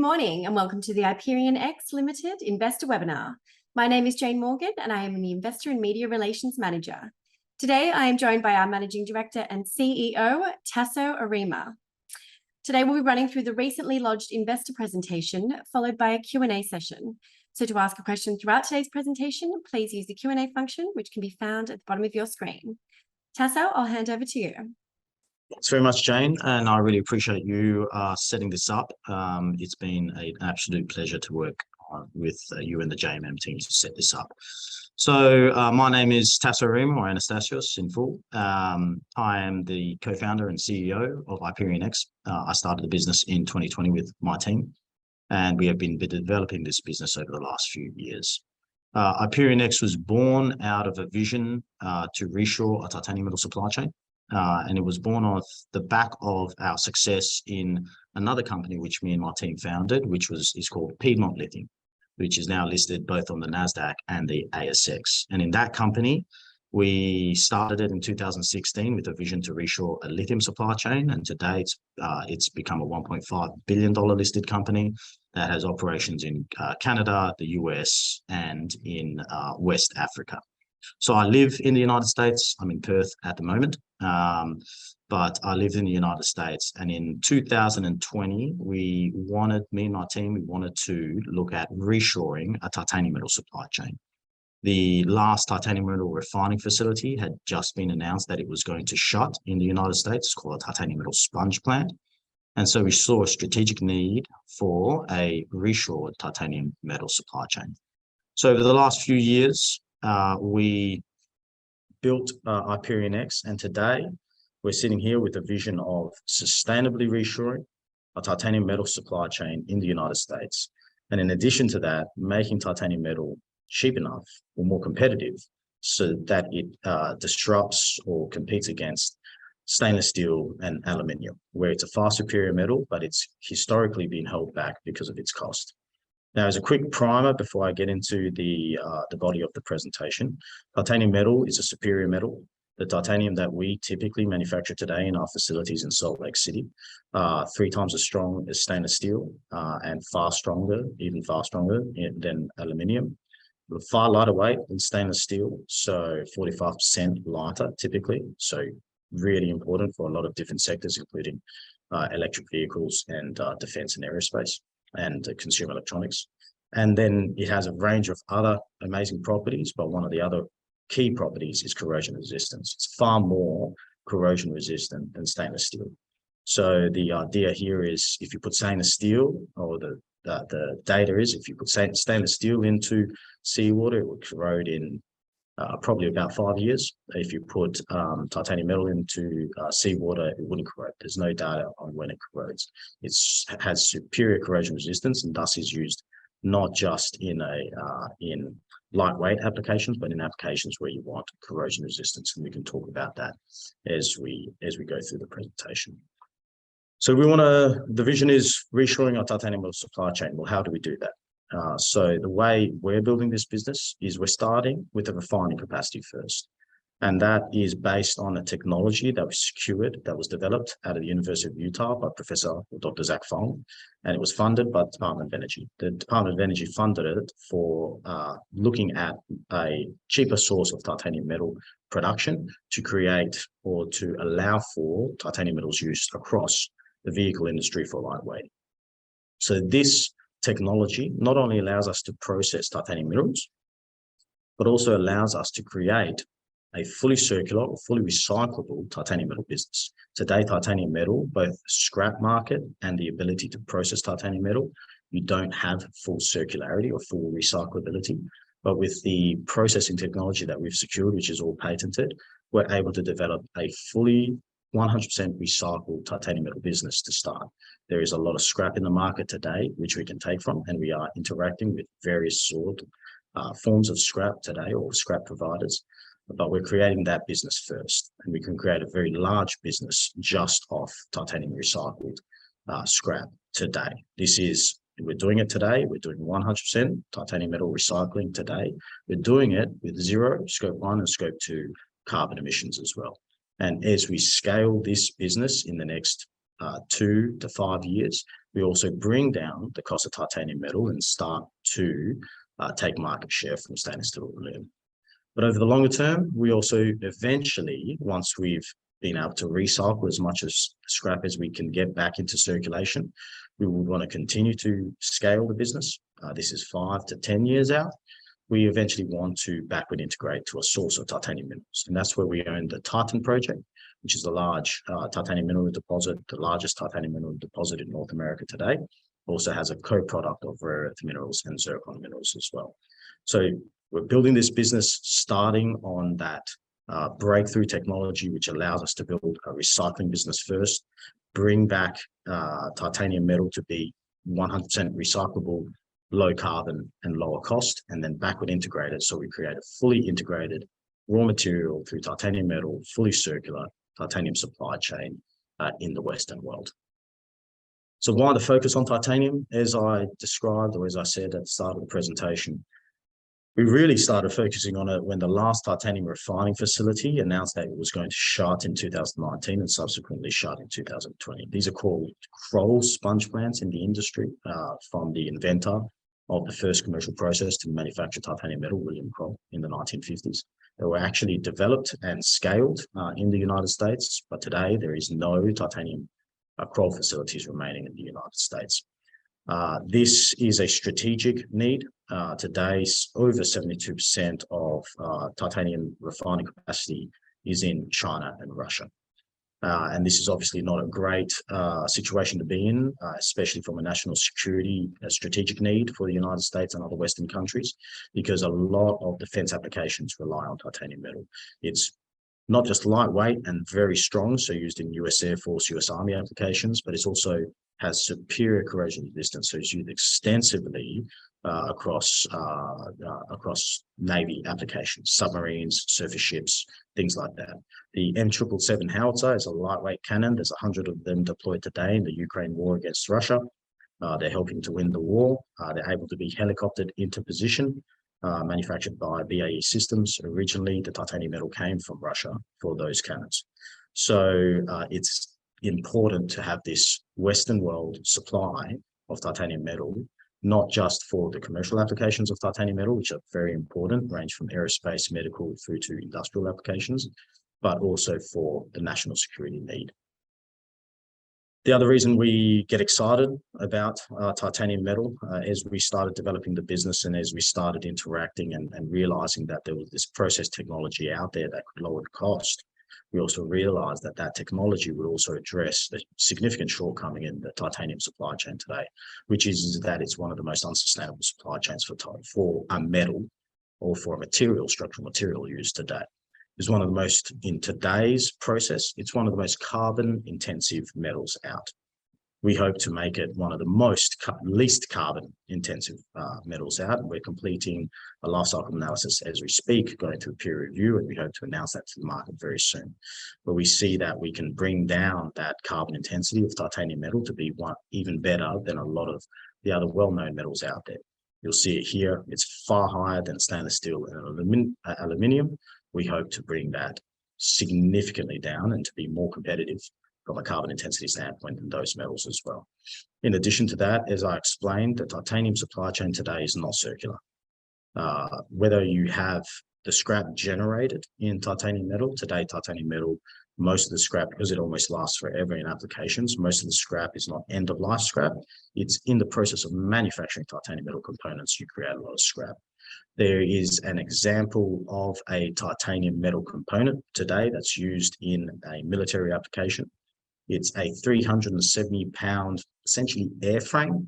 morning and welcome to the IperionX Limited Investor Webinar. My name is Jane Morgan and I am the Investor and Media Relations Manager. Today I am joined by our Managing Director and CEO, Tasso Arima. Today we'll be running through the recently lodged investor presentation followed by a Q&A session. So to ask a question throughout today's presentation, please use the Q&A function which can be found at the bottom of your screen. Tasso, I'll hand over to you. Thanks very much, Jane, and I really appreciate you setting this up. It's been an absolute pleasure to work with you and the JMM team to set this up. So my name is Tasso Arima, or Anastasios in full. I am the co-founder and CEO of IperionX. I started the business in 2020 with my team, and we have been developing this business over the last few years. IperionX was born out of a vision to reshore a titanium metal supply chain. And it was born off the back of our success in another company which me and my team founded, which is called Piedmont Lithium, which is now listed both on the Nasdaq and the ASX. And in that company, we started it in 2016 with a vision to reshore a lithium supply chain. And today it's become a $1.5 billion listed company that has operations in Canada, the US, and in West Africa. So I live in the United States. I'm in Perth at the moment, but I lived in the United States. And in 2020, me and my team, we wanted to look at reshoring a titanium metal supply chain. The last titanium metal refining facility had just been announced that it was going to shut in the United States. It's called a titanium metal sponge plant. And so we saw a strategic need for a reshored titanium metal supply chain. So over the last few years, we built IperionX, and today we're sitting here with a vision of sustainably reshoring a titanium metal supply chain in the United States. And in addition to that, making titanium metal cheap enough or more competitive so that it disrupts or competes against stainless steel and aluminium, where it's a far superior metal, but it's historically been held back because of its cost. Now, as a quick primer before I get into the body of the presentation, titanium metal is a superior metal. The titanium that we typically manufacture today in our facilities in Salt Lake City, 3 times as strong as stainless steel and even far stronger than aluminium. Far lighter weight than stainless steel, so 45% lighter typically. So really important for a lot of different sectors, including electric vehicles and defense and aerospace and consumer electronics. And then it has a range of other amazing properties, but one of the other key properties is corrosion resistance. It's far more corrosion resistant than stainless steel. So the idea here is if you put stainless steel, or the data is if you put stainless steel into seawater, it would corrode in probably about 5 years. If you put titanium metal into seawater, it wouldn't corrode. There's no data on when it corrodes. It has superior corrosion resistance and thus is used not just in lightweight applications, but in applications where you want corrosion resistance. And we can talk about that as we go through the presentation. So the vision is reshoring our titanium metal supply chain. Well, how do we do that? So the way we're building this business is we're starting with a refining capacity first. And that is based on a technology that was secured, that was developed out of the University of Utah by Professor Dr. Zach Fong, and it was funded by the Department of Energy. The Department of Energy funded it for looking at a cheaper source of titanium metal production to create or to allow for titanium metals use across the vehicle industry for lightweight. So this technology not only allows us to process titanium minerals, but also allows us to create a fully circular or fully recyclable titanium metal business. Today, titanium metal, both scrap market and the ability to process titanium metal, you don't have full circularity or full recyclability. But with the processing technology that we've secured, which is all patented, we're able to develop a fully 100% recycled titanium metal business to start. There is a lot of scrap in the market today, which we can take from, and we are interacting with various forms of scrap today, or scrap providers. But we're creating that business first, and we can create a very large business just off titanium recycled scrap today. We're doing it today. We're doing 100% titanium metal recycling today. We're doing it with 0 Scope 1 and Scope 2 carbon emissions as well. And as we scale this business in the next 2 to 5 years, we also bring down the cost of titanium metal and start to take market share from stainless steel aluminum. But over the longer term, we also eventually, once we've been able to recycle as much as scrap as we can get back into circulation, we would want to continue to scale the business. This is 5 to 10 years out. We eventually want to backward integrate to a source of titanium minerals. And that's where we own the Titan project, which is a large titanium mineral deposit, the largest titanium mineral deposit in North America today. Also has a co-product of rare earth minerals and zircon minerals as well. So we're building this business starting on that breakthrough technology, which allows us to build a recycling business first, bring back titanium metal to be 100% recyclable, low carbon and lower cost, and then backward integrated. So we create a fully integrated raw material through titanium metal, fully circular titanium supply chain in the Western world. So why the focus on titanium? As I described, or as I said at the start of the presentation, we really started focusing on it when the last titanium refining facility announced that it was going to shut in 2019 and subsequently shut in 2020. These are called Kroll sponge plants in the industry, from the inventor of the first commercial process to manufacture titanium metal, William Kroll, in the 1950s. They were actually developed and scaled in the United States, but today there is no titanium Kroll facilities remaining in the United States. This is a strategic need. Today, over 72% of titanium refining capacity is in China and Russia. And this is obviously not a great situation to be in, especially from a national security strategic need for the United States and other Western countries, because a lot of defense applications rely on titanium metal. It's not just lightweight and very strong, so used in U.S. Air Force, U.S. Army applications, but it's also has superior corrosion resistance, so it's used extensively across Navy applications, submarines, surface ships, things like that. The M777 howitzer is a lightweight cannon. There's 100 of them deployed today in the Ukraine war against Russia. They're helping to win the war. They're able to be helicoptered into position, manufactured by BAE Systems. Originally, the titanium metal came from Russia for those cannons. So it's important to have this Western world supply of titanium metal, not just for the commercial applications of titanium metal, which are very important, range from aerospace, medical through to industrial applications, but also for the national security need. The other reason we get excited about titanium metal as we started developing the business and as we started interacting and realizing that there was this process technology out there that could lower the cost, we also realized that that technology would also address the significant shortcoming in the titanium supply chain today, which is that it's one of the most unsustainable supply chains for a metal or for a material, structural material used today. It's one of the most, in today's process, it's one of the most carbon intensive metals out. We hope to make it one of the least carbon intensive metals out. And we're completing a life cycle analysis as we speak, going through peer review, and we hope to announce that to the market very soon. But we see that we can bring down that carbon intensity of titanium metal to be even better than a lot of the other well-known metals out there. You'll see it here. It's far higher than stainless steel and aluminium. We hope to bring that significantly down and to be more competitive from a carbon intensity standpoint than those metals as well. In addition to that, as I explained, the titanium supply chain today is not circular. Whether you have the scrap generated in titanium metal, today titanium metal, most of the scrap, because it almost lasts forever in applications, most of the scrap is not end-of-life scrap. It's in the process of manufacturing titanium metal components, you create a lot of scrap. There is an example of a titanium metal component today that's used in a military application. It's a 370-pound, essentially airframe.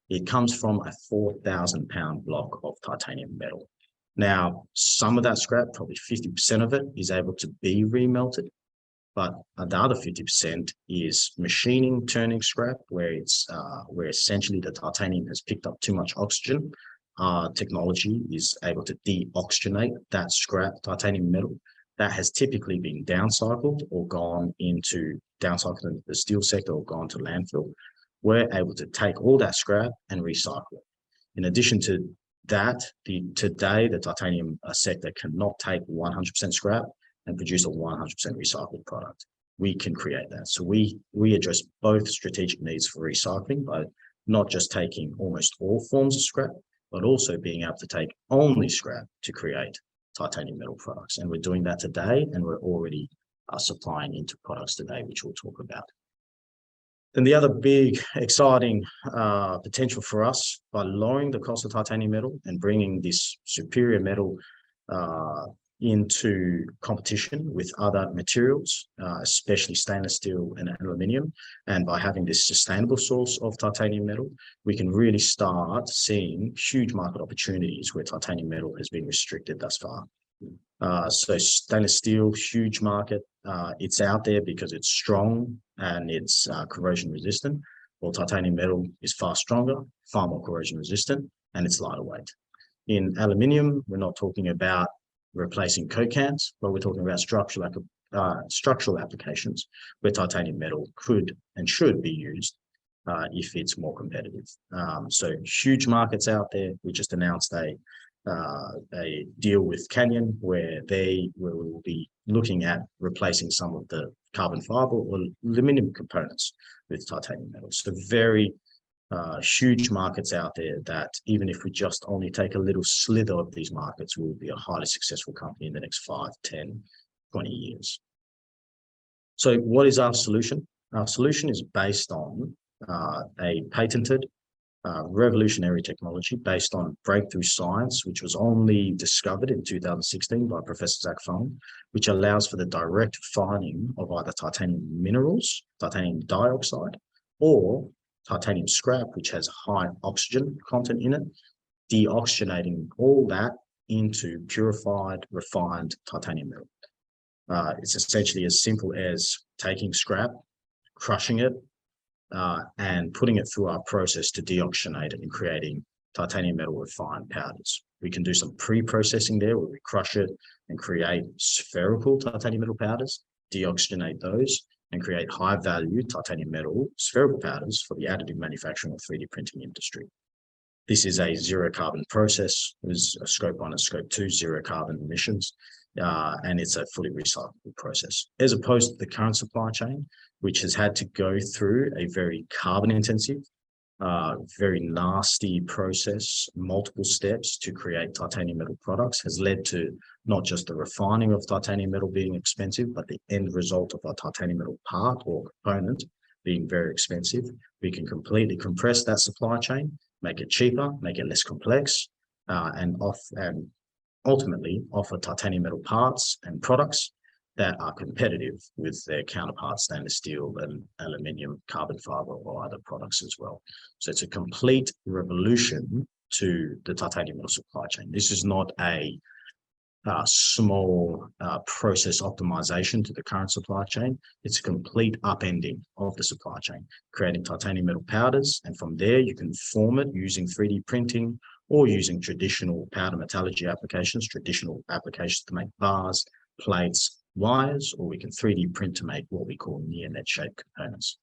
It comes from a 4,000-pound block of titanium metal. Now, some of that scrap, probably 50% of it, is able to be remelted, but the other 50% is machining, turning scrap, where essentially the titanium has picked up too much oxygen. Technology is able to deoxygenate that scrap titanium metal that has typically been downcycled or gone into the steel sector or gone to landfill. We're able to take all that scrap and recycle it. In addition to that, today the titanium sector cannot take 100% scrap and produce a 100% recycled product. we can create that. So we address both strategic needs for recycling by not just taking almost all forms of scrap, but also being able to take only scrap to create titanium metal products. And we're doing that today, and we're already supplying into products today, which we'll talk about. And the other big exciting potential for us, by lowering the cost of titanium metal and bringing this superior metal into competition with other materials, especially stainless steel and aluminium, and by having this sustainable source of titanium metal, we can really start seeing huge market opportunities where titanium metal has been restricted thus far. So stainless steel, huge market. It's out there because it's strong and it's corrosion resistant. Well, titanium metal is far stronger, far more corrosion resistant, and it's lighter weight. In aluminium, we're not talking about replacing Coke cans, but we're talking about structural applications where titanium metal could and should be used if it's more competitive. So huge markets out there. We just announced a deal with Canyon where we will be looking at replacing some of the carbon fiber or aluminum components with titanium metal. So very huge markets out there that even if we just only take a little slither of these markets, we'll be a highly successful company in the next 5, 10, 20 years. So what is our solution? Our solution is based on a patented revolutionary technology based on breakthrough science, which was only discovered in 2016 by Professor Zach Fung, which allows for the direct refining of either titanium minerals, titanium dioxide, or titanium scrap, which has high oxygen content in it, deoxygenating all that into purified, refined titanium metal. It's essentially as simple as taking scrap, crushing it, and putting it through our process to deoxygenate it and creating titanium metal refined powders. We can do some pre-processing there where we crush it and create spherical titanium metal powders, deoxygenate those, and create high-value titanium metal spherical powders for the additive manufacturing or 3D printing industry. This is a zero carbon process. There's a scope 1 and scope 2 zero carbon emissions, and it's a fully recyclable process, as opposed to the current supply chain, which has had to go through a very carbon intensive, very nasty process, multiple steps to create titanium metal products, has led to not just the refining of titanium metal being expensive, but the end result of our titanium metal part or component being very expensive. We can completely compress that supply chain, make it cheaper, make it less complex, and ultimately offer titanium metal parts and products that are competitive with their counterparts, stainless steel and aluminium, carbon fiber, or other products as well. So it's a complete revolution to the titanium metal supply chain. This is not a small process optimization to the current supply chain. It's a complete upending of the supply chain, creating titanium metal powders, and from there you can form it using 3D printing or using traditional powder metallurgy applications, traditional applications to make bars, plates, wires, or we can 3D print to make what we call near net shaped components.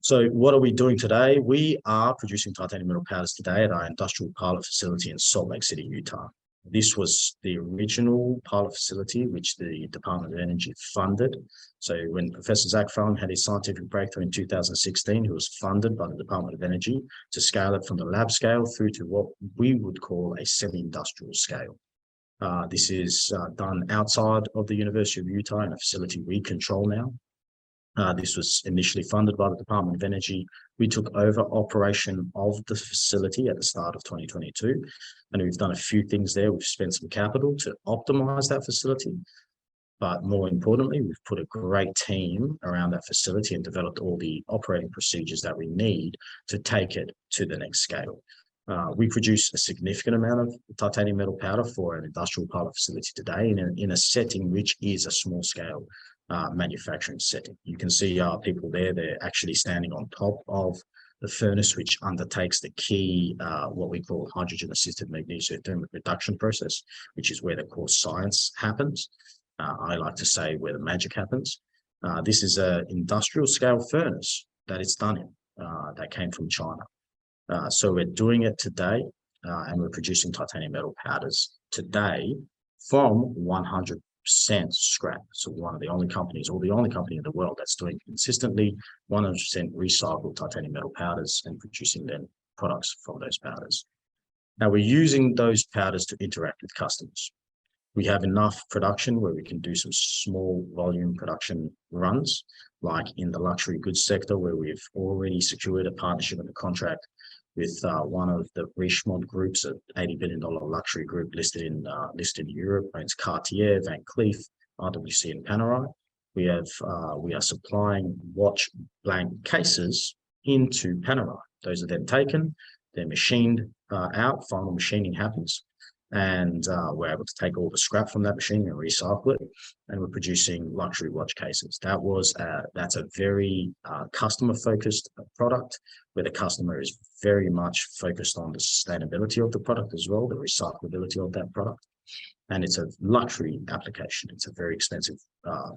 So what are we doing today? We are producing titanium metal powders today at our industrial pilot facility in Salt Lake City, Utah. This was the original pilot facility which the Department of Energy funded. So when Professor Zach Fung had his scientific breakthrough in 2016, he was funded by the Department of Energy to scale it from the lab scale through to what we would call a semi-industrial scale. This is done outside of the University of Utah in a facility we control now. This was initially funded by the Department of Energy. We took over operation of the facility at the start of 2022, and we've done a few things there. We've spent some capital to optimize that facility, but more importantly, we've put a great team around that facility and developed all the operating procedures that we need to take it to the next scale. We produce a significant amount of titanium metal powder for an industrial pilot facility today in a setting which is a small scale manufacturing setting. You can see our people there, they're actually standing on top of the furnace, which undertakes the key, what we call hydrogen-assisted magnesiothermic reduction process, which is where the core science happens. I like to say where the magic happens. This is an industrial scale furnace that it's done in, that came from China. So we're doing it today, and we're producing titanium metal powders today from 100% scrap. So one of the only companies, or the only company in the world that's doing consistently 100% recycled titanium metal powders and producing then products from those powders. Now we're using those powders to interact with customers. We have enough production where we can do some small volume production runs, like in the luxury goods sector, where we've already secured a partnership and a contract with one of the Richemont groups, an $80 billion luxury group listed in Europe. It's Cartier, Van Cleef, RWC, and Panerai. We are supplying watch blank cases into Panerai. Those are then taken, they're machined out. Final machining happens, and we're able to take all the scrap from that machine and recycle it, and we're producing luxury watch cases. That's a very customer-focused product, where the customer is very much focused on the sustainability of the product as well, the recyclability of that product. And it's a luxury application. It's a very expensive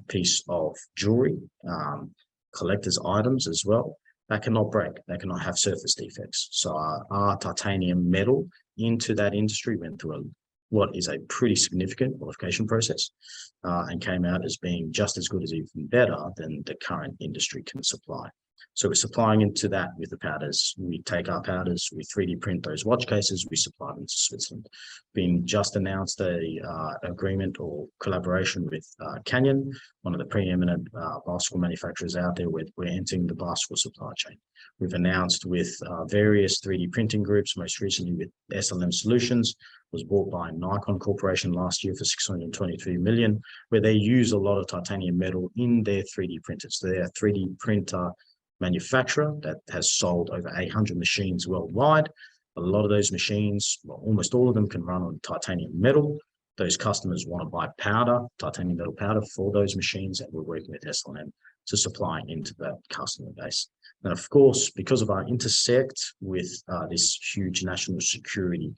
piece of jewelry, collector's items as well, that cannot break, that cannot have surface defects. So our titanium metal into that industry went through what is a pretty significant qualification process, and came out as being just as good as even better than the current industry can supply. So we're supplying into that with the powders. We take our powders, we 3D print those watch cases, we supply them to Switzerland. Being just announced a agreement or collaboration with Canyon, one of the preeminent bicycle manufacturers out there. We're entering the bicycle supply chain. We've announced with various 3D printing groups, most recently with SLM Solutions, was bought by Nikon Corporation last year for $623 million, where they use a lot of titanium metal in their 3D printers. They're a 3D printer manufacturer that has sold over 800 machines worldwide. A lot of those machines, well, almost all of them, can run on titanium metal. Those customers want to buy powder, titanium metal powder for those machines, and we're working with SLM to supply into that customer base. And of course, because of our intersect with this huge national security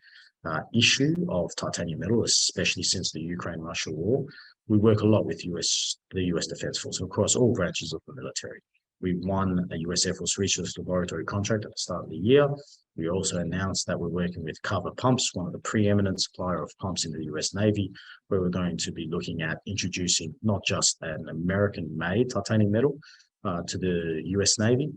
issue of titanium metal, especially since the Ukraine-Russia war, we work a lot with the US Defense Force across all branches of the military. We won a US Air Force Research Laboratory contract at the start of the year. We also announced that we're working with Cover Pumps, one of the preeminent supplier of pumps in the US Navy, where we're going to be looking at introducing not just an American-made titanium metal to the US Navy,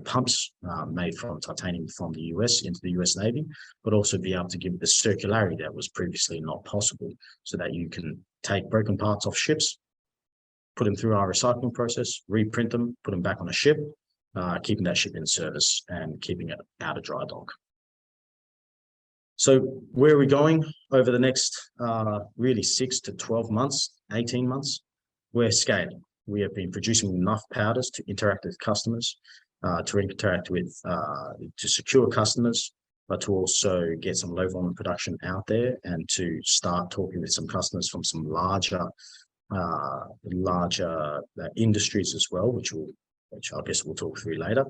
pumps made from titanium from the US into the US Navy, but also be able to give the circularity that was previously not possible, so that you can take broken parts off ships, put them through our recycling process, reprint them, put them back on a ship, keeping that ship in service and keeping it out of dry dock. So where are we going over the next really 6 to 12 months, 18 months? We're scaling. We have been producing enough powders to interact with customers, to interact with, to secure customers, but to also get some low volume production out there, and to start talking with some customers from some larger industries as well, which I guess we'll talk through later.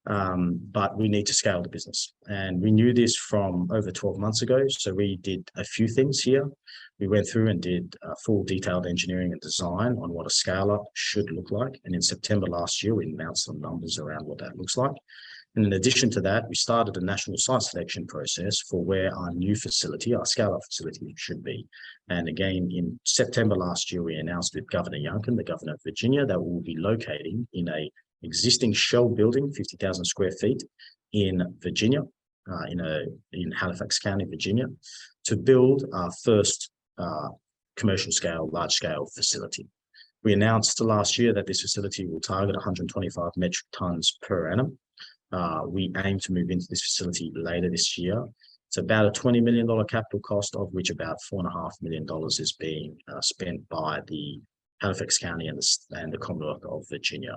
But we need to scale the business, and we knew this from over 12 months ago. So we did a few things here. We went through and did full detailed engineering and design on what a scale up should look like. And in September last year, we announced some numbers around what that looks like. And in addition to that, we started a national site selection process for where our new facility, our scale-up facility, should be. And again, in September last year, we announced with Governor Youngkin, the governor of Virginia, that we'll be locating in a existing shell building, 50,000 square feet in Virginia, in Halifax County, Virginia, to build our first commercial scale, large scale facility. We announced last year that this facility will target 125 metric tons per annum. We aim to move into this facility later this year. It's about a $20 million capital cost, of which about $4.5 million is being spent by the Halifax County and the Commonwealth of Virginia.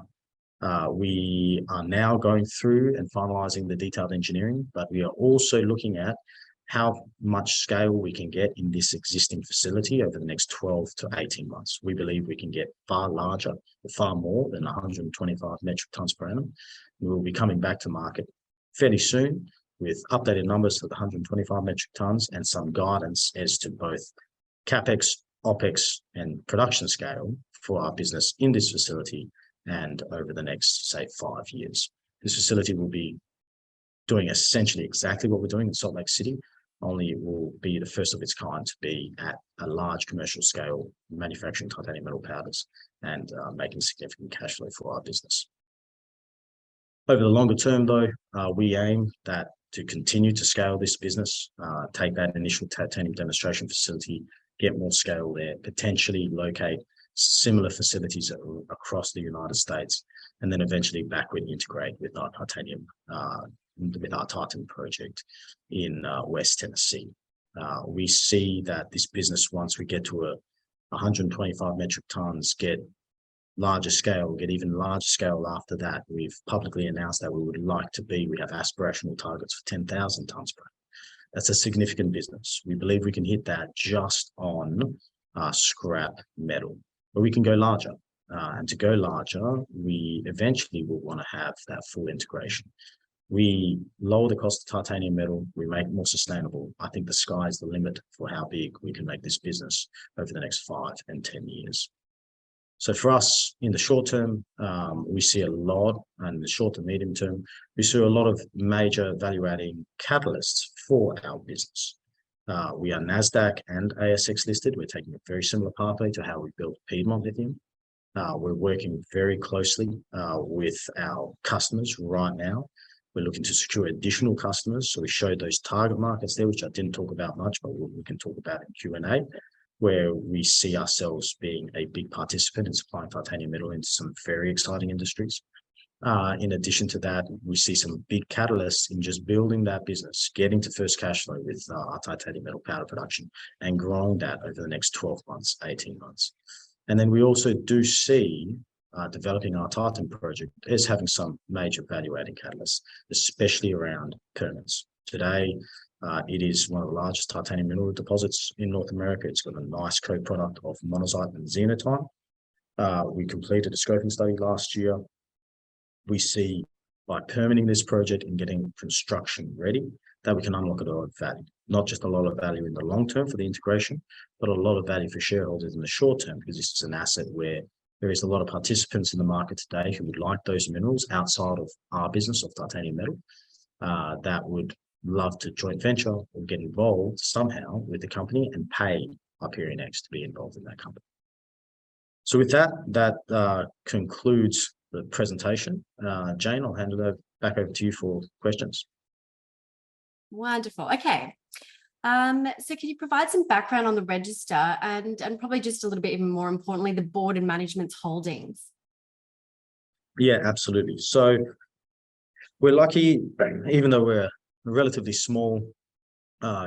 We are now going through and finalizing the detailed engineering, but we are also looking at how much scale we can get in this existing facility over the next 12 to 18 months. We believe we can get far larger, far more than 125 metric tons per annum. We will be coming back to market fairly soon with updated numbers for the 125 metric tons and some guidance as to both CapEx, OpEx, and production scale for our business in this facility and over the next, say, 5 years. This facility will be doing essentially exactly what we're doing in Salt Lake City, only will be the first of its kind to be at a large commercial scale manufacturing titanium metal powders and making significant cash flow for our business. Over the longer term, though, we aim that to continue to scale this business, take that initial titanium demonstration facility, get more scale there, potentially locate similar facilities across the United States, and then eventually backward integrate with our titanium, with our Titan project in West Tennessee. We see that this business, once we get to 125 metric tons, get larger scale, get even larger scale after that. We've publicly announced that we would like to be, we have aspirational targets for 10,000 tons per annum. That's a significant business. We believe we can hit that just on scrap metal, but we can go larger. And to go larger, we eventually will want to have that full integration. We lower the cost of titanium metal, we make it more sustainable. I think the sky's the limit for how big we can make this business over the next 5 and 10 years. So for us, in the short term, we see a lot, and in the short to medium term, we see a lot of major value-adding catalysts for our business. We are Nasdaq and ASX listed. We're taking a very similar pathway to how we built Piedmont Lithium. We're working very closely with our customers right now. We're looking to secure additional customers. So we showed those target markets there, which I didn't talk about much, but we can talk about in Q&A, where we see ourselves being a big participant in supplying titanium metal into some very exciting industries. In addition to that, we see some big catalysts in just building that business, getting to first cash flow with our titanium metal powder production and growing that over the next 12 months, 18 months. And then we also do see developing our Titan project as having some major value-adding catalysts, especially around permits. Today, it is one of the largest titanium mineral deposits in North America. It's got a nice co-product of monazite and xenotime. We completed a scoping study last year. We see by permitting this project and getting construction ready, that we can unlock a lot of value, not just a lot of value in the long term for the integration, but a lot of value for shareholders in the short term, because this is an asset where there is a lot of participants in the market today who would like those minerals outside of our business of titanium metal, that would love to joint venture or get involved somehow with the company and pay IperionX to be involved in that company. So with that concludes the presentation. Jane, I'll hand it back over to you for questions. Wonderful. Okay. So can you provide some background on the register and probably just a little bit even more importantly, the board and management's holdings? Yeah, absolutely. So we're lucky, even though we're a relatively small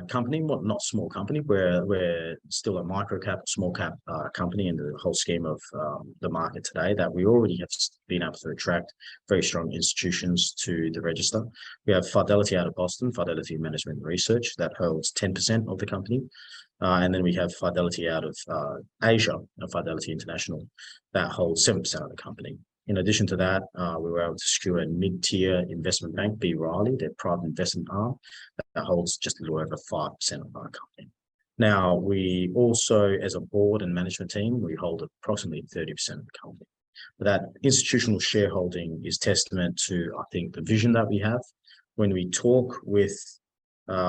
company, well, not small company, we're still a micro cap, small cap company in the whole scheme of the market today, that we already have been able to attract very strong institutions to the register. We have Fidelity out of Boston, Fidelity Management and Research, that holds 10% of the company. And then we have Fidelity out of Asia, Fidelity International, that holds 7% of the company. In addition to that, we were able to secure a mid-tier investment bank, B. Riley, their private investment arm, that holds just a little over 5% of our company. Now, we also, as a board and management team, we hold approximately 30% of the company. But that institutional shareholding is testament to, I think, the vision that we have. When we talk with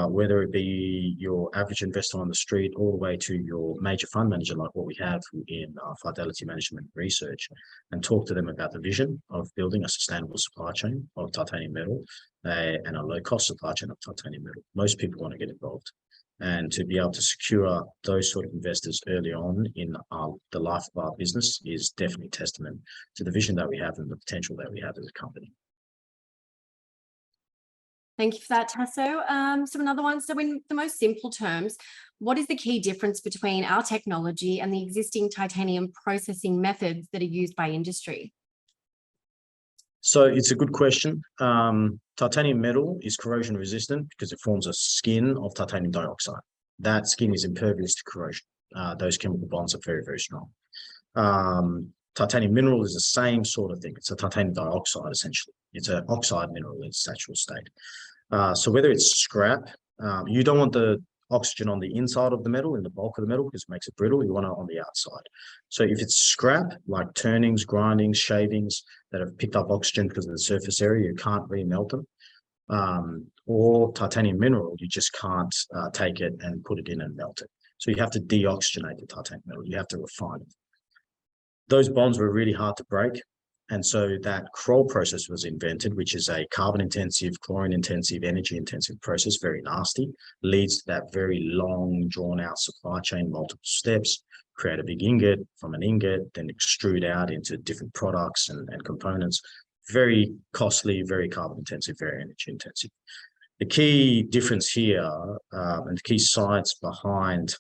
whether it be your average investor on the street all the way to your major fund manager, like what we have in Fidelity Management Research, and talk to them about the vision of building a sustainable supply chain of titanium metal and a low-cost supply chain of titanium metal, most people want to get involved. And to be able to secure those sort of investors early on in the life of our business is definitely testament to the vision that we have and the potential that we have as a company. Thank you for that, Tasso. So another one, so in the most simple terms, what is the key difference between our technology and the existing titanium processing methods that are used by industry? So it's a good question. Titanium metal is corrosion resistant because it forms a skin of titanium dioxide. That skin is impervious to corrosion. Those chemical bonds are very, very strong. Titanium mineral is the same sort of thing. It's a titanium dioxide, essentially. It's an oxide mineral in its natural state. So whether it's scrap, you don't want the oxygen on the inside of the metal, in the bulk of the metal, because it makes it brittle. You want it on the outside. So if it's scrap, like turnings, grindings, shavings that have picked up oxygen because of the surface area, you can't remelt them. or titanium mineral, you just can't take it and put it in and melt it. So you have to deoxygenate the titanium metal. You have to refine it. Those bonds were really hard to break. And so that Kroll process was invented, which is a carbon-intensive, chlorine-intensive, energy-intensive process, very nasty, leads to that very long, drawn-out supply chain, multiple steps, create a big ingot, from an ingot, then extrude out into different products and components. Very costly, very carbon-intensive, very energy-intensive. The key difference here and the key science behind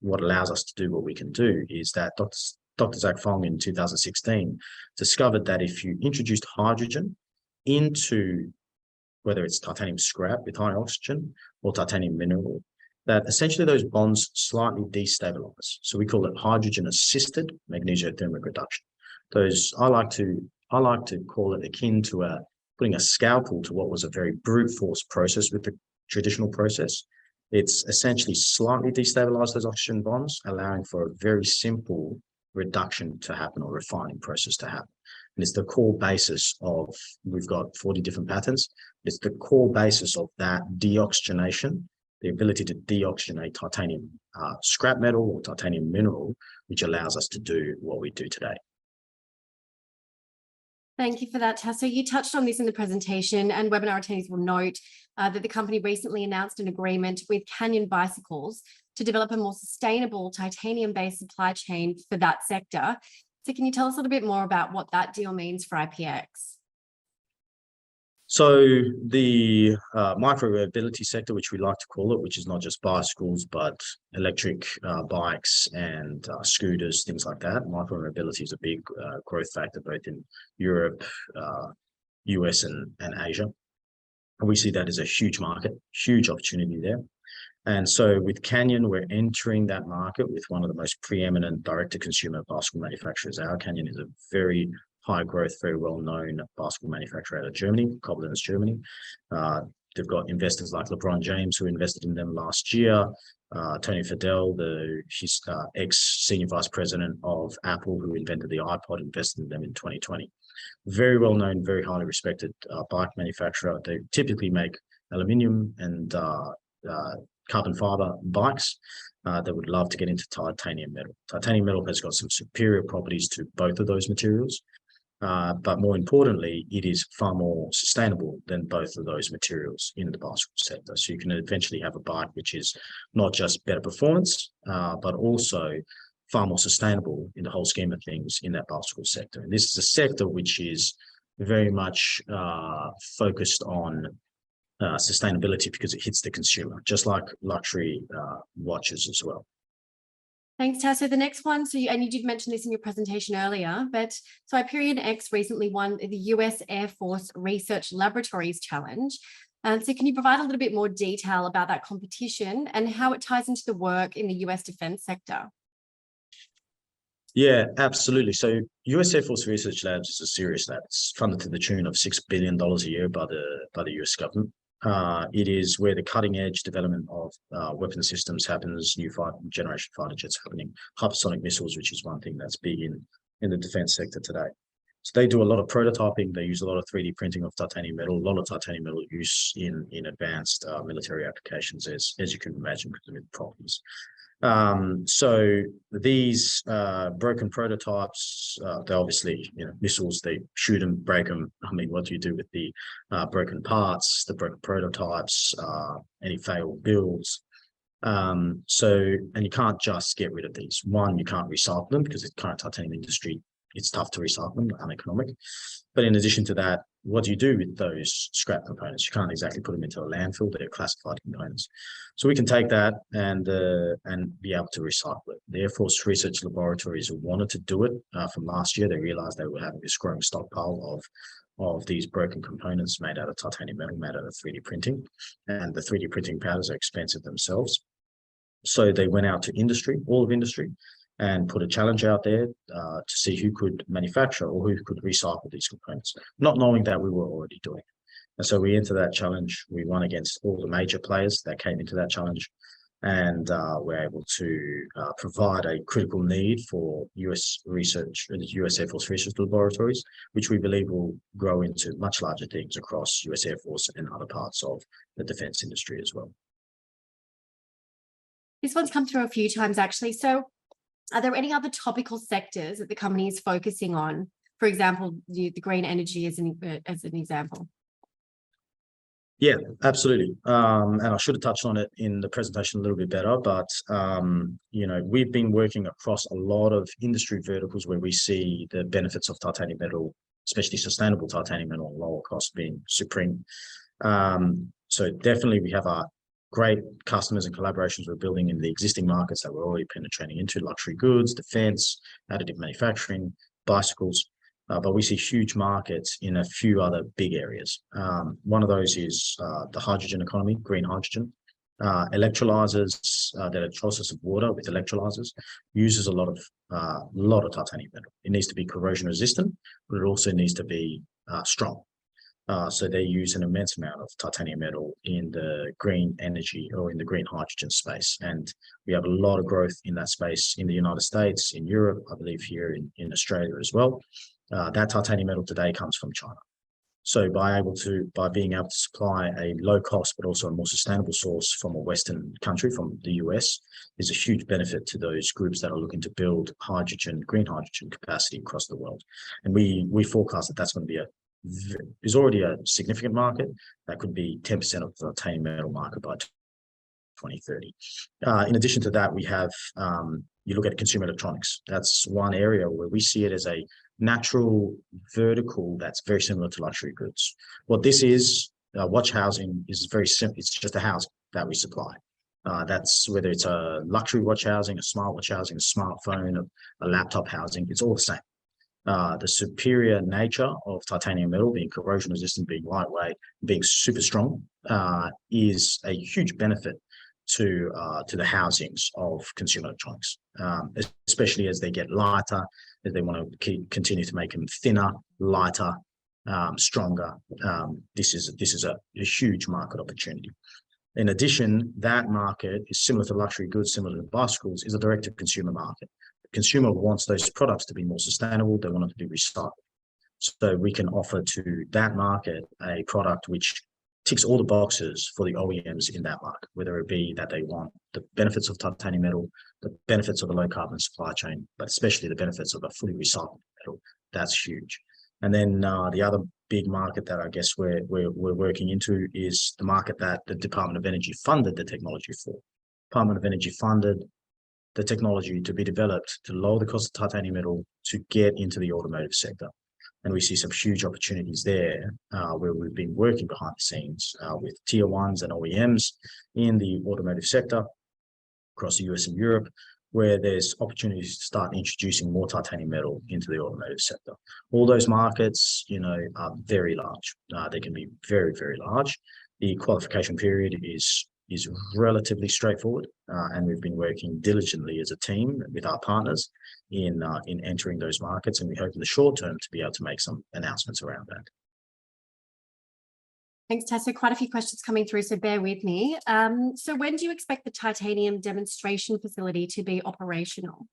what allows us to do what we can do is that Dr. Zach Fong in 2016 discovered that if you introduced hydrogen into whether it's titanium scrap with high oxygen or titanium mineral, that essentially those bonds slightly destabilize. So we call it hydrogen-assisted magnesiothermic reduction. Those I like to call it akin to putting a scalpel to what was a very brute force process with the traditional process. It's essentially slightly destabilized those oxygen bonds, allowing for a very simple reduction to happen or refining process to happen. And it's the core basis of, we've got 40 different patents. It's the core basis of that deoxygenation, the ability to deoxygenate titanium scrap metal or titanium mineral, which allows us to do what we do today. Thank you for that, Tasso. You touched on this in the presentation, and webinar attendees will note that the company recently announced an agreement with Canyon Bicycles to develop a more sustainable titanium-based supply chain for that sector. So can you tell us a little bit more about what that deal means for IPX? So the micro-mobility sector, which we like to call it, which is not just bicycles, but electric bikes and scooters, things like that. Micro-mobility is a big growth factor, both in Europe, US and Asia. And we see that as a huge market, huge opportunity there. And so with Canyon, we're entering that market with one of the most preeminent direct-to-consumer bicycle manufacturers. Our Canyon is a very high growth, very well-known bicycle manufacturer out of Germany, Koblenz, Germany. They've got investors like LeBron James, who invested in them last year. Tony Fadell, his ex-senior vice president of Apple, who invented the iPod, invested in them in 2020. Very well-known, very highly respected bike manufacturer. They typically make aluminium and carbon fiber bikes. They would love to get into titanium metal. Titanium metal has got some superior properties to both of those materials. But more importantly, it is far more sustainable than both of those materials in the bicycle sector. So you can eventually have a bike which is not just better performance, but also far more sustainable in the whole scheme of things in that bicycle sector. And this is a sector which is very much focused on sustainability because it hits the consumer, just like luxury watches as well. Thanks, Tasso. The next one, and you did mention this in your presentation earlier, but so IperionX recently won the U.S. Air Force Research Laboratories Challenge. So can you provide a little bit more detail about that competition and how it ties into the work in the U.S. defense sector? Yeah, absolutely. So U.S. Air Force Research Labs is a serious lab. It's funded to the tune of $6 billion a year by the U.S. government. It is where the cutting edge development of weapon systems happens, new generation fighter jets happening, hypersonic missiles, which is one thing that's big in the defense sector today. So they do a lot of prototyping. They use a lot of 3D printing of titanium metal, a lot of titanium metal use in advanced military applications, as you can imagine, because of its properties. So these broken prototypes, they obviously, missiles, they shoot them, break them. I mean, what do you do with the broken parts, the broken prototypes, any failed builds? And you can't just get rid of these. One, you can't recycle them because the current titanium industry, it's tough to recycle them, uneconomic. But in addition to that, what do you do with those scrap components? You can't exactly put them into a landfill. They're classified components. So we can take that and be able to recycle it. The Air Force Research Laboratories wanted to do it from last year. They realized they were having this growing stockpile of these broken components made out of titanium metal, made out of 3D printing. And the 3D printing powders are expensive themselves. So they went out to industry, all of industry, and put a challenge out there to see who could manufacture or who could recycle these components, not knowing that we were already doing it. And so we entered that challenge. We won against all the major players that came into that challenge. and we're able to provide a critical need for US research, the US Air Force research laboratories, which we believe will grow into much larger things across US Air Force and other parts of the defense industry as well. This one's come through a few times actually. So are there any other topical sectors that the company is focusing on? For example, the green energy as an example. Yeah, absolutely. And I should have touched on it in the presentation a little bit better, but we've been working across a lot of industry verticals where we see the benefits of titanium metal, especially sustainable titanium metal, lower cost being supreme. So definitely we have our great customers and collaborations we're building in the existing markets that we're already penetrating into: luxury goods, defense, additive manufacturing, bicycles. But we see huge markets in a few other big areas. One of those is the hydrogen economy, green hydrogen. Electrolyzers, the electrolysis of water with electrolyzers uses a lot of titanium metal. It needs to be corrosion resistant, but it also needs to be strong. So they use an immense amount of titanium metal in the green energy or in the green hydrogen space. And we have a lot of growth in that space in the United States, in Europe, I believe here in Australia as well. That titanium metal today comes from China. So by being able to supply a low cost, but also a more sustainable source from a Western country, from the US, is a huge benefit to those groups that are looking to build green hydrogen capacity across the world. And we forecast that that's going to be is already a significant market that could be 10% of the titanium metal market by 2030. In addition to that, we have, you look at consumer electronics. That's one area where we see it as a natural vertical that's very similar to luxury goods. What this is, watch housing is very simple. It's just a housing that we supply. That's whether it's a luxury watch housing, a smart watch housing, a smartphone, a laptop housing, it's all the same. The superior nature of titanium metal, being corrosion resistant, being lightweight, being super strong, is a huge benefit to the housings of consumer electronics, especially as they get lighter, as they want to continue to make them thinner, lighter, stronger. This is a huge market opportunity. In addition, that market is similar to luxury goods, similar to bicycles, is a direct-to-consumer market. The consumer wants those products to be more sustainable. They want them to be recycled. So we can offer to that market a product which ticks all the boxes for the OEMs in that market, whether it be that they want the benefits of titanium metal, the benefits of a low carbon supply chain, but especially the benefits of a fully recycled metal. That's huge. And then the other big market that I guess we're working into is the market that the Department of Energy funded the technology for. Department of Energy funded the technology to be developed to lower the cost of titanium metal to get into the automotive sector. And we see some huge opportunities there where we've been working behind the scenes with tier ones and OEMs in the automotive sector across the US and Europe, where there's opportunities to start introducing more titanium metal into the automotive sector. All those markets, are very large. They can be very, very large. The qualification period is relatively straightforward, and we've been working diligently as a team with our partners in entering those markets, and we hope in the short term to be able to make some announcements around that. Thanks, Tasso. Quite a few questions coming through, so bear with me. So when do you expect the titanium demonstration facility to be operational?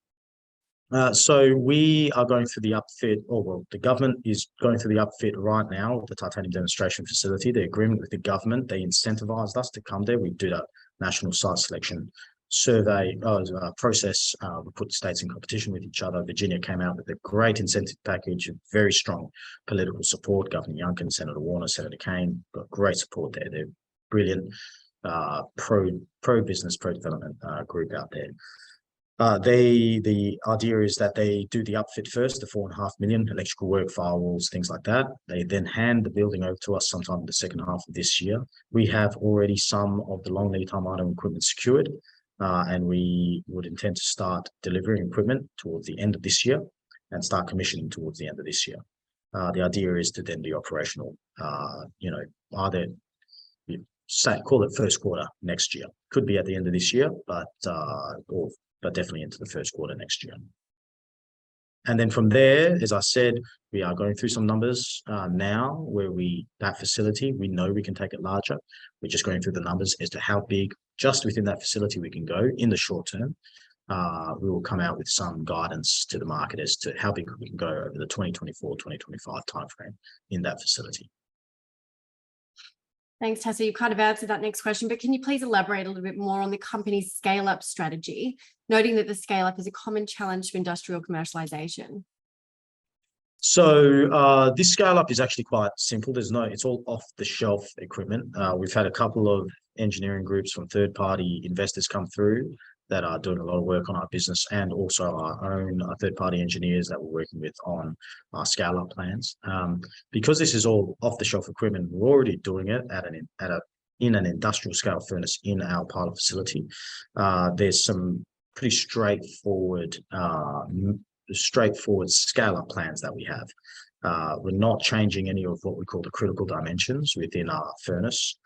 So we are going through the upfit, the government is going through the upfit right now of the titanium demonstration facility. The agreement with the government, they incentivized us to come there. We did a national site selection survey process. We put states in competition with each other. Virginia came out with a great incentive package, very strong political support. Governor Youngkin, Senator Warner, Senator Kane got great support there. They're brilliant pro-business, pro-development group out there. The idea is that they do the upfit first, the $4.5 million, electrical work, firewalls, things like that. They then hand the building over to us sometime in the second half of this year. We have already some of the long lead time item equipment secured, and we would intend to start delivering equipment towards the end of this year and start commissioning towards the end of this year. The idea is to then be operational, either call it first quarter next year. Could be at the end of this year, but definitely into the first quarter next year. And then from there, as I said, We are going through some numbers now where that facility, we know we can take it larger. We're just going through the numbers as to how big just within that facility we can go in the short term. We will come out with some guidance to the market as to how big we can go over the 2024-2025 timeframe in that facility. Thanks, Tasso. You kind of answered that next question, but can you please elaborate a little bit more on the company's scale-up strategy, noting that the scale-up is a common challenge to industrial commercialization? So this scale-up is actually quite simple. It's all off-the-shelf equipment. We've had a couple of engineering groups from third-party investors come through that are doing a lot of work on our business, and also our own third-party engineers that we're working with on our scale-up plans. Because this is all off-the-shelf equipment, we're already doing it in an industrial scale furnace in our pilot facility. There's some pretty straightforward scale-up plans that we have. We're not changing any of what we call the critical dimensions within our furnace.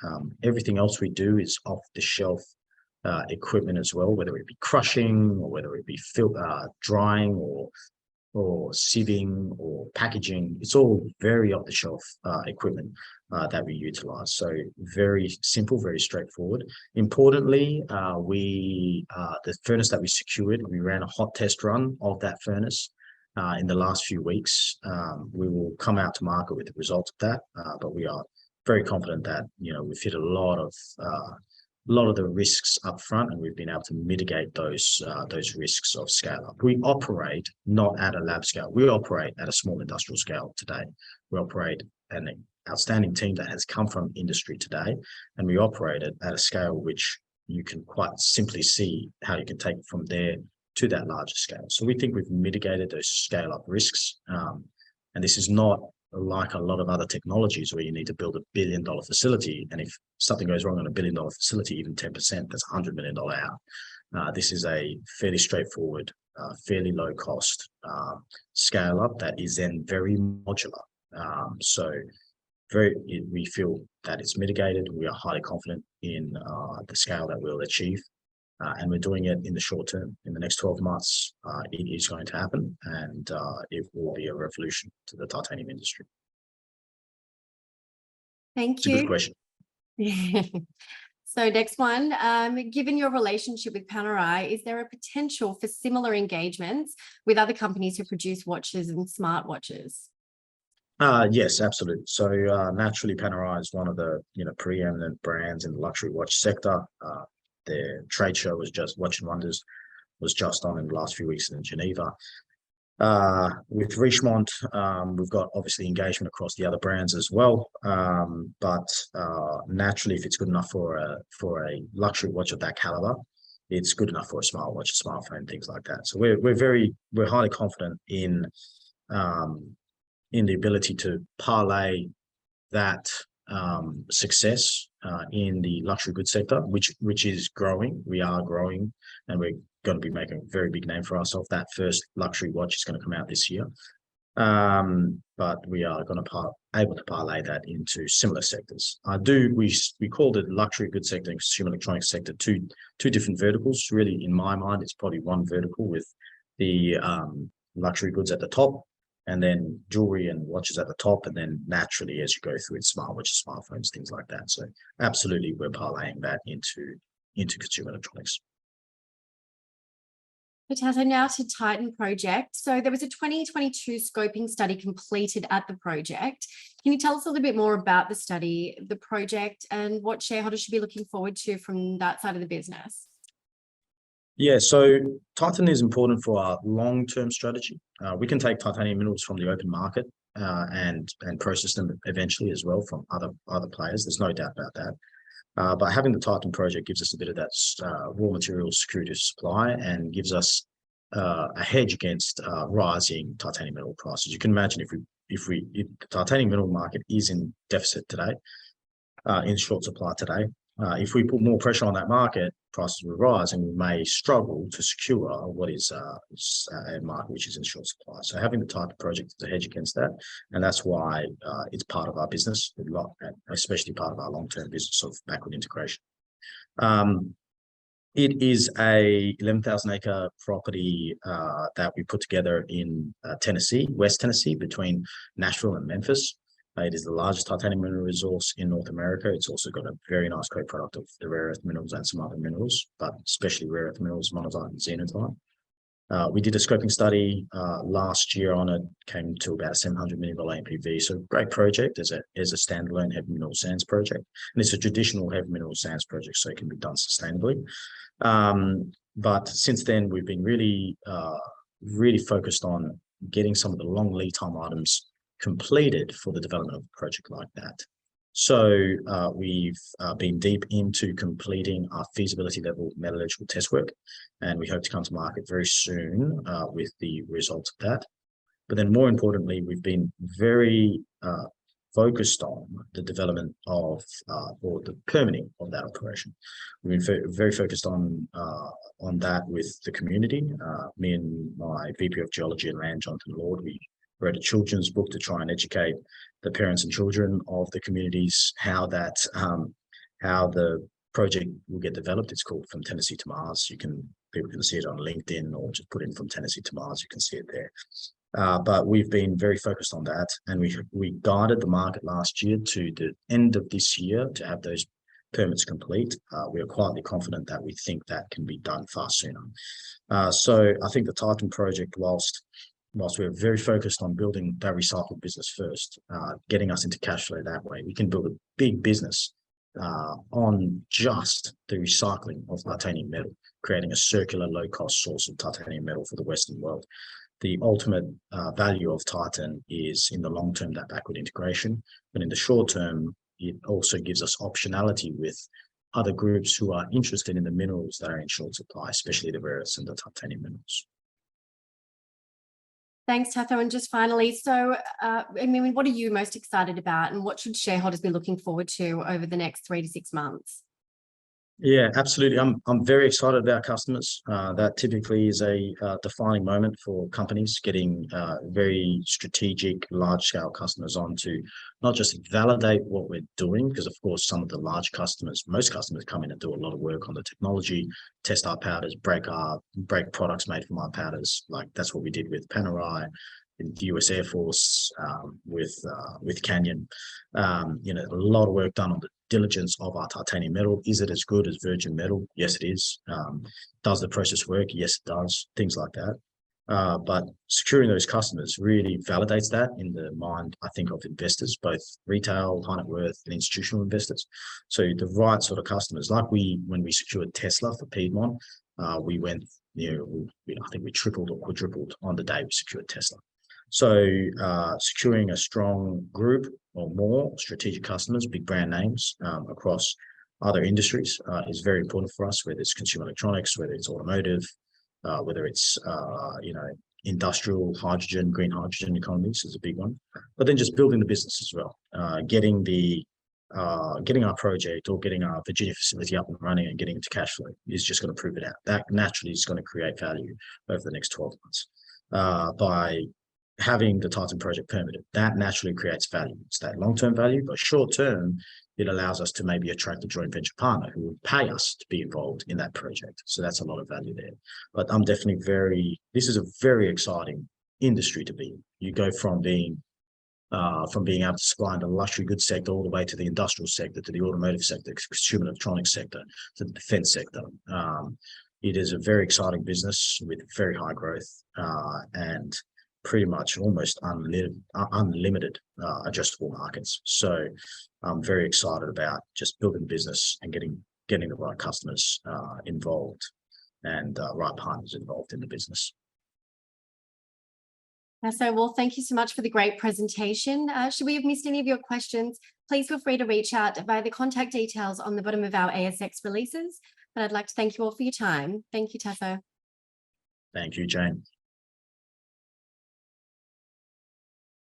Everything else we do is off-the-shelf equipment as well, whether it be crushing or whether it be drying or sieving or packaging. It's all very off-the-shelf equipment that we utilize. So very simple, very straightforward. Importantly, the furnace that we secured, we ran a hot test run of that furnace in the last few weeks. We will come out to market with the results of that, but we are very confident that we've hit a lot of the risks up front, and we've been able to mitigate those risks of scale up. We operate not at a lab scale. We operate at a small industrial scale today. We operate an outstanding team that has come from industry today, and we operate it at a scale which you can quite simply see how you can take it from there to that larger scale. So we think we've mitigated those scale up risks. And this is not like a lot of other technologies where you need to build $1 billion facility. And if something goes wrong on $1 billion facility, even 10%, that's $100 million out. This is a fairly straightforward, fairly low cost scale up that is then very modular. We feel that it's mitigated. We are highly confident in the scale that we'll achieve. And we're doing it in the short term. In the next 12 months, it is going to happen, and it will be a revolution to the titanium industry. Thank you. It's a good question. So next one, given your relationship with Panerai, is there a potential for similar engagements with other companies who produce watches and smartwatches? Yes, absolutely. So naturally, Panerai is one of the preeminent brands in the luxury watch sector. Their trade show was just Watch and Wonders was just on in the last few weeks in Geneva. With Richemont, we've got obviously engagement across the other brands as well. But naturally, if it's good enough for a luxury watch of that caliber, it's good enough for a smartwatch, a smartphone, things like that. So we're highly confident in the ability to parlay that success in the luxury goods sector, which is growing. We are growing, and we're going to be making a very big name for ourselves. That first luxury watch is going to come out this year, but we are going to able to parlay that into similar sectors. We called it luxury goods sector and consumer electronics sector, two different verticals. Really, in my mind, it's probably one vertical with the luxury goods at the top, and then jewelry and watches at the top, and then naturally, as you go through, it's smartwatches, smartphones, things like that. So absolutely, we're parlaying that into consumer electronics. Tasso, now to Titan project. So there was a 2022 scoping study completed at the project. Can you tell us a little bit more about the study, the project, and what shareholders should be looking forward to from that side of the business? Yeah, so Titan is important for our long-term strategy. We can take titanium minerals from the open market and process them eventually as well from other players. There's no doubt about that. But having the Titan project gives us a bit of that raw material security of supply and gives us a hedge against rising titanium mineral prices. You can imagine if the titanium mineral market is in deficit today, in short supply today. If we put more pressure on that market, prices will rise, and we may struggle to secure what is a market which is in short supply. So having the Titan project is a hedge against that, and that's why it's part of our business, especially part of our long-term business of backward integration. It is a 11,000 acre property that we put together in Tennessee, West Tennessee, between Nashville and Memphis. It is the largest titanium mineral resource in North America. It's also got a very nice co-product of the rare earth minerals and some other minerals, but especially rare earth minerals, monazite and xenotime. We did a scoping study last year on it, came to about a $700 million NPV. So great project as a standalone heavy mineral sands project. And it's a traditional heavy mineral sands project, so it can be done sustainably. But since then, we've been really focused on getting some of the long lead time items completed for the development of a project like that. So we've been deep into completing our feasibility level metallurgical test work, and we hope to come to market very soon with the results of that. But then more importantly, we've been very focused on the development of or the permitting of that operation. We've been very focused on that with the community. Me and my VP of Geology and Land, Jonathan Lord, we wrote a children's book to try and educate the parents and children of the communities how the project will get developed. It's called From Tennessee to Mars. People can see it on LinkedIn, or just put in From Tennessee to Mars. You can see it there. But we've been very focused on that, and we guided the market last year to the end of this year to have those permits complete. We are quietly confident that we think that can be done far sooner. So I think the Titan project, whilst we're very focused on building that recycled business first, getting us into cash flow that way, we can build a big business on just the recycling of titanium metal, creating a circular, low-cost source of titanium metal for the Western world. The ultimate value of Titan is in the long term that backward integration, but in the short term, it also gives us optionality with other groups who are interested in the minerals that are in short supply, especially the rare earths and the titanium minerals. Thanks, Tatho. And just finally, so I mean, what are you most excited about, and what should shareholders be looking forward to over the next 3 to 6 months? Yeah, absolutely. I'm very excited about customers. That typically is a defining moment for companies, getting very strategic, large-scale customers on to not just validate what we're doing, because of course some of the large customers, most customers come in and do a lot of work on the technology, test our powders, break products made from our powders. Like that's what we did with Panerai, in the U.S. Air Force, with Canyon. You know, a lot of work done on the diligence of our titanium metal. Is it as good as virgin metal? Yes, it is. Does the process work? Yes, it does. Things like that. But securing those customers really validates that in the mind, I think, of investors, both retail, high net worth, and institutional investors. So the right sort of customers, like when we secured Tesla for Piedmont, we went, I think we tripled or quadrupled on the day we secured Tesla. So securing a strong group or more strategic customers, big brand names across other industries is very important for us, whether it's consumer electronics, whether it's automotive, whether it's industrial hydrogen, green hydrogen economies is a big one. But then just building the business as well, getting our project or getting our Virginia facility up and running and getting into cash flow is just going to prove it out. That naturally is going to create value over the next 12 months by having the Titan project permitted. That naturally creates value. It's that long-term value, but short-term, it allows us to maybe attract a joint venture partner who will pay us to be involved in that project. So that's a lot of value there. But I'm definitely this is a very exciting industry to be in. You go from being able to supply in the luxury goods sector all the way to the industrial sector, to the automotive sector, consumer electronics sector, to the defense sector. It is a very exciting business with very high growth and pretty much almost unlimited adjustable markets. So I'm very excited about just building business and getting the right customers involved and right partners involved in the business. So, well, thank you so much for the great presentation. Should we have missed any of your questions, please feel free to reach out via the contact details on the bottom of our ASX releases. But I'd like to thank you all for your time. Thank you, Tatho. Thank you, Jane.